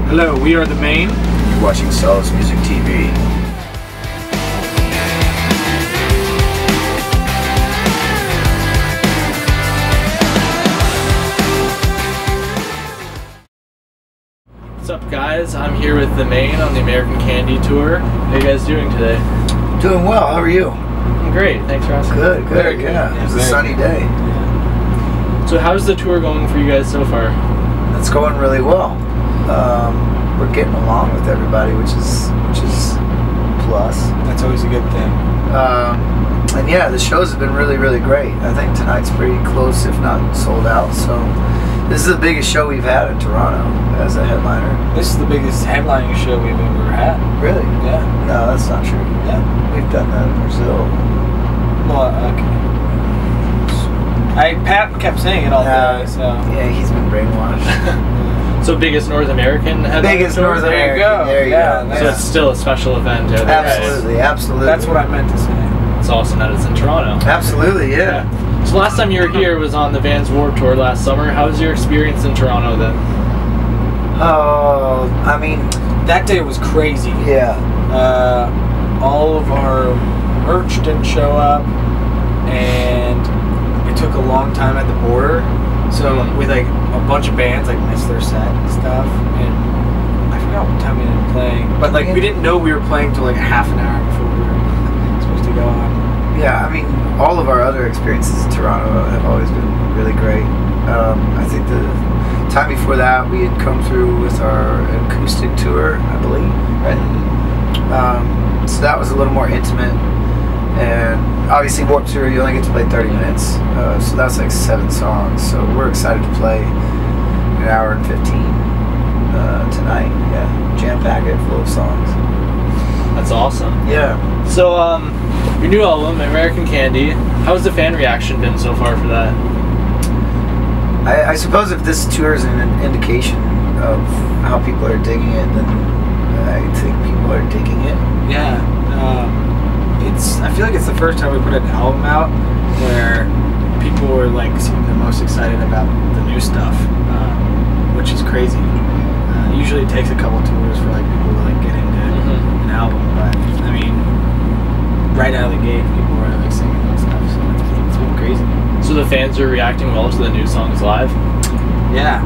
Hello, we are the Maine. You're watching Solace Music TV. What's up, guys? I'm here with the Maine on the American Candy Tour. How are you guys doing today? Doing well. How are you? I'm great. Thanks for asking. Good, good. Yeah, it's a sunny day. So how's the tour going for you guys so far? It's going really well. We're getting along with everybody, which is plus. That's always a good thing. And yeah, the shows have been really, really great. I think tonight's pretty close, if not sold out. So this is the biggest show we've had in Toronto as a headliner. This is the biggest headlining show we've ever had. Really? Yeah. No, that's not true. Yeah. We've done that in Brazil. Well, Pat kept saying it all day, so. Yeah, he's been brainwashed. So biggest North American headline Biggest tour? North American. There you go. So it's still a special event. Absolutely, absolutely. That's what I meant to say. It's awesome that it's in Toronto. Absolutely, yeah. So last time you were here was on the Vans Warped Tour last summer. How was your experience in Toronto then? Oh, I mean, that day was crazy. Yeah. All of our merch didn't show up, and it took a long time at the border. So with like a bunch of bands like missed their set and stuff, and I forgot what time we ended up playing. But like we didn't know we were playing till like half an hour before we were supposed to go on. Yeah, I mean, all of our other experiences in Toronto have always been really great. I think the time before that we had come through with our acoustic tour, I believe, right? So that was a little more intimate, and obviously Warped Tour you only get to play 30 minutes, so that's like 7 songs. So we're excited to play an hour and 15 tonight. Yeah, jam packet full of songs. That's awesome. Yeah. So your new album, American Candy, how's the fan reaction been so far for that? I suppose if this tour is an indication of how people are digging it, then I think people are digging it. Yeah. I feel like it's the first time we put an album out where people were like seem the most excited about the new stuff, which is crazy. Usually it takes a couple tours for like people to like get into an album, but I mean, right out of the gate, people were like singing and stuff, so it's been crazy. So the fans are reacting well to the new songs live? Yeah.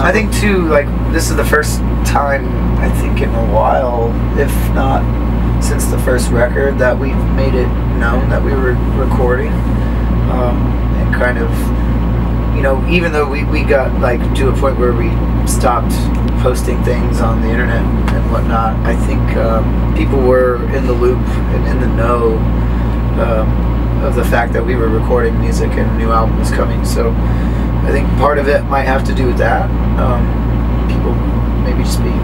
I think too, like, this is the first time, I think in a while, if not since the first record, that we've made it known that we were recording, and kind of, you know, even though we got like to a point where we stopped posting things on the internet and whatnot, I think people were in the loop and in the know of the fact that we were recording music and a new album was coming. So I think part of it might have to do with that. People maybe just being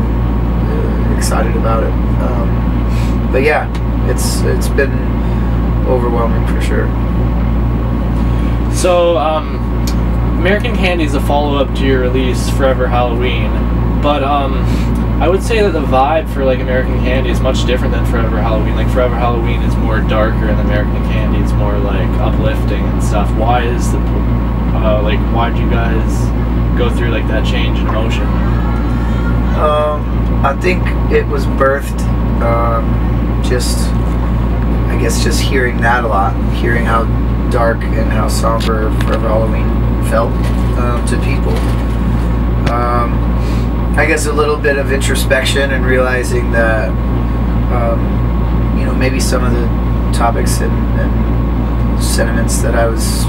excited about it. But yeah, it's been overwhelming for sure. So American Candy is a follow-up to your release, Forever Halloween. But I would say that the vibe for like American Candy is much different than Forever Halloween. Like Forever Halloween is more darker, and American Candy is more like uplifting and stuff. Why is the why did you guys go through like that change in emotion? I think it was birthed I guess just hearing that a lot, hearing how dark and how somber Forever Halloween felt to people. I guess a little bit of introspection and realizing that, you know, maybe some of the topics and sentiments that I was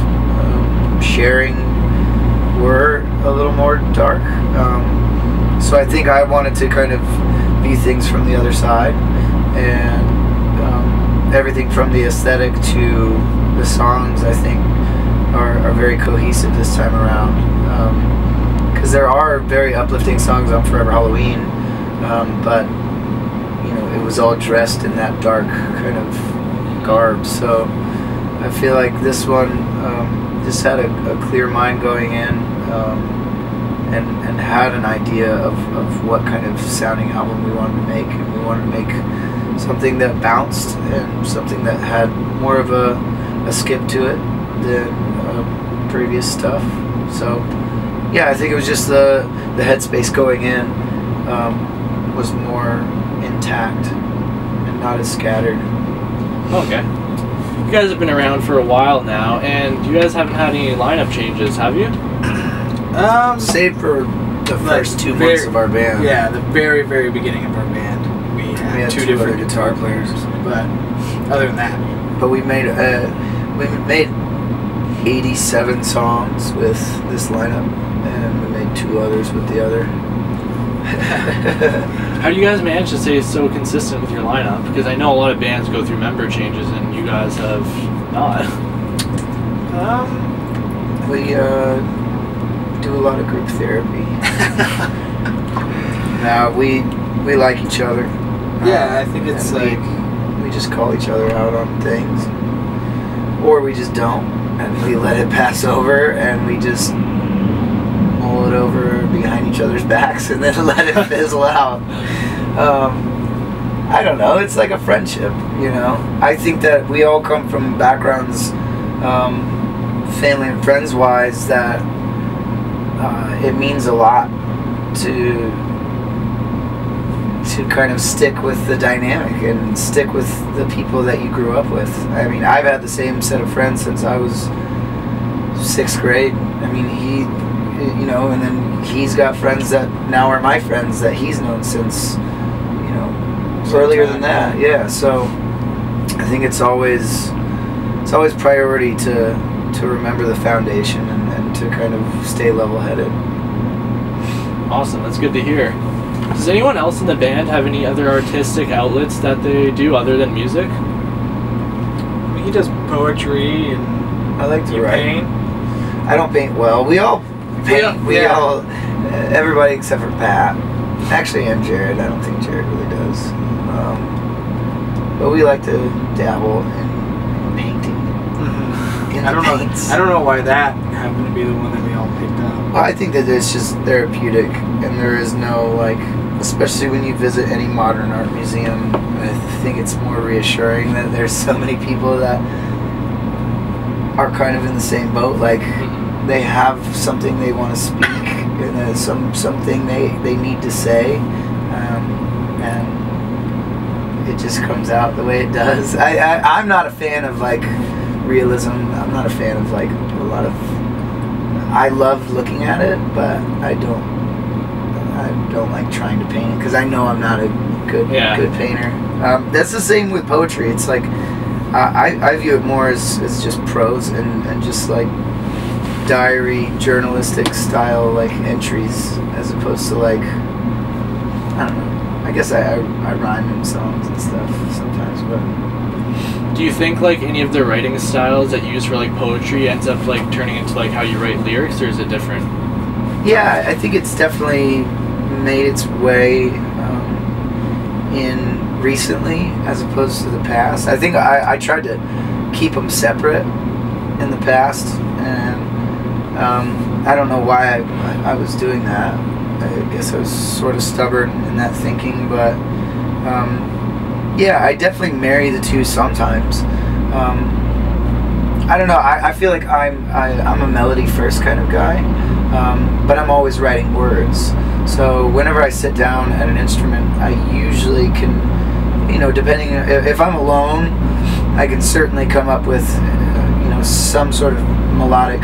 sharing were a little more dark. So I think I wanted to kind of view things from the other side, and everything from the aesthetic to the songs, I think, are very cohesive this time around. Because there are very uplifting songs on Forever Halloween, but you know, it was all dressed in that dark kind of garb. So I feel like this one just had a clear mind going in, and had an idea of what kind of sounding album we wanted to make, and we wanted to make something that bounced and something that had more of a skip to it than previous stuff. So yeah, I think it was just the headspace going in, was more intact and not as scattered. Okay. You guys have been around for a while now, and you guys haven't had any lineup changes, have you? Save for the first 2 months of our band. Yeah, the very, very beginning of our band. We had two different guitar players. But other than that. But we made 87 songs with this lineup, and we made 2 others with the other. How do you guys manage to stay so consistent with your lineup? Because I know a lot of bands go through member changes, and you guys have not. We do a lot of group therapy. No, we like each other. Yeah, I think it's like we just call each other out on things, or we just don't, and we let it pass over, and we just mull it over behind each other's backs, and then let it fizzle out. I don't know. It's like a friendship, you know. I think that we all come from backgrounds, family and friends wise, that it means a lot to kind of stick with the dynamic and stick with the people that you grew up with. I mean, I've had the same set of friends since I was 6th grade. I mean, you know, and then he's got friends that now are my friends that he's known since, you know, earlier than that. Yeah, so I think it's always priority to remember the foundation and to kind of stay level-headed. Awesome, that's good to hear. Does anyone else in the band have any other artistic outlets that they do other than music? I mean, he does poetry and I like to write. paint. I don't paint well. We all paint. Yeah. Everybody except for Pat. Actually, and Jared. I don't think Jared really does. But we like to dabble in painting. I don't know why that happened to be the one that we all picked up. Well, I think that it's just therapeutic, and there is no, like, especially when you visit any modern art museum, I think it's more reassuring that there's so many people that are kind of in the same boat. Like, they have something they want to speak, and something they need to say, and it just comes out the way it does. I'm not a fan of, like, realism. I'm not a fan of, like, a lot of... I love looking at it, but I don't like trying to paint it, because I know I'm not a good painter. That's the same with poetry. It's like I view it more as just prose and just like diary journalistic style, like entries, as opposed to, like, I don't know. I guess I rhyme in songs and stuff sometimes, but... Do you think, like, any of the writing styles that you use for, like, poetry ends up, like, turning into, like, how you write lyrics, or is it different? Yeah, I think it's definitely made its way in recently as opposed to the past. I think I tried to keep them separate in the past, and I don't know why I was doing that. I guess I was sort of stubborn in that thinking, but yeah, I definitely marry the two sometimes. I don't know. I feel like I'm a melody first kind of guy, but I'm always writing words. So whenever I sit down at an instrument, I usually can, you know, depending if I'm alone, I can certainly come up with, you know, some sort of melodic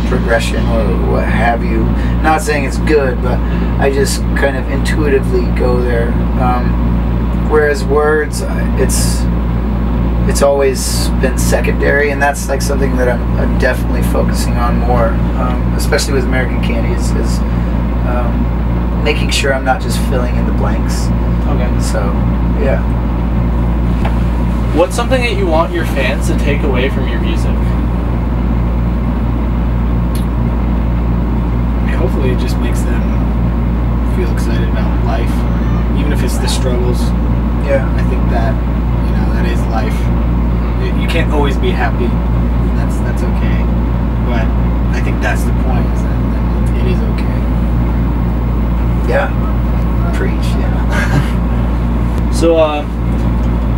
progression or what have you. Not saying it's good, but I just kind of intuitively go there. Whereas words, it's always been secondary, and that's like something that I'm definitely focusing on more, especially with American Candy, is making sure I'm not just filling in the blanks. Okay. So, yeah. What's something that you want your fans to take away from your music? Hopefully it just makes them feel excited about life, even if it's the struggles. Yeah. I think that, you know, that is life. You can't always be happy. That's okay. But I think that's the point, is that it is okay. Yeah. Preach, yeah. So,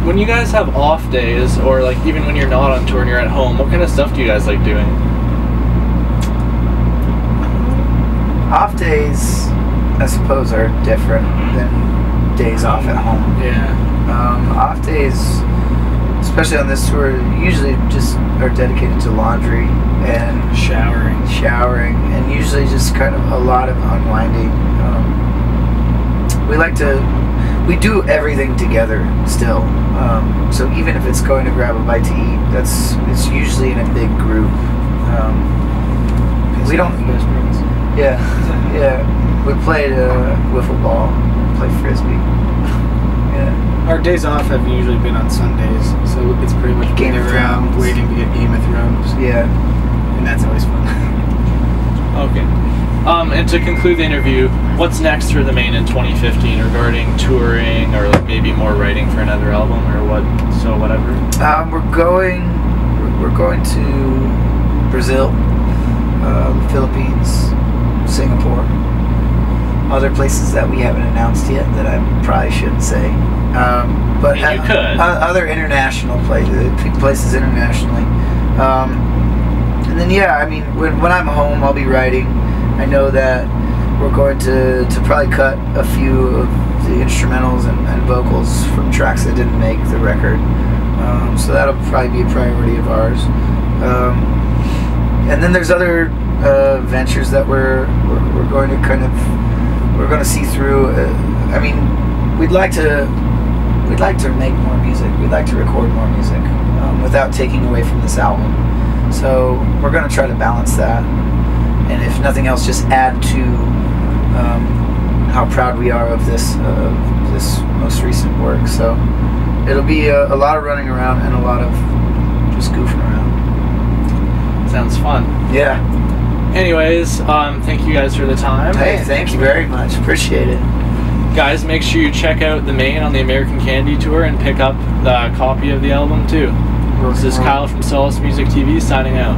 when you guys have off days, or like even when you're not on tour and you're at home, what kind of stuff do you guys like doing? Off days, I suppose, are different than days off at home. Yeah. Off days, especially on this tour, usually just are dedicated to laundry and showering, and usually just kind of a lot of unwinding. We do everything together still. So even if it's going to grab a bite to eat, it's usually in a big group. We don't. Yeah. We played wiffle ball, play frisbee. Yeah. Our days off have usually been on Sundays, so it's pretty much Game being of around, Thrones. waiting to get Game of Thrones. Yeah. And that's always fun. Okay. And to conclude the interview, what's next for the Maine in 2015 regarding touring or like maybe more writing for another album or what? So whatever. We're going to Brazil, the Philippines, Singapore, other places that we haven't announced yet that I probably shouldn't say. But You could. Other international places internationally. And then yeah, I mean, when I'm home, I'll be writing. I know that we're going to probably cut a few of the instrumentals and vocals from tracks that didn't make the record. So that'll probably be a priority of ours. And then there's other ventures that we're going to see through. I mean, we'd like to make more music. We'd like to record more music without taking away from this album. So we're going to try to balance that, and if nothing else, just add to how proud we are of this most recent work. So it'll be a lot of running around and a lot of just goofing around. Sounds fun. Yeah. Anyways, thank you guys for the time. Hey, thank you very much. Appreciate it. Guys, make sure you check out the Maine on the American Candy Tour and pick up the copy of the album too. This is Kyle from Solace Music TV signing out.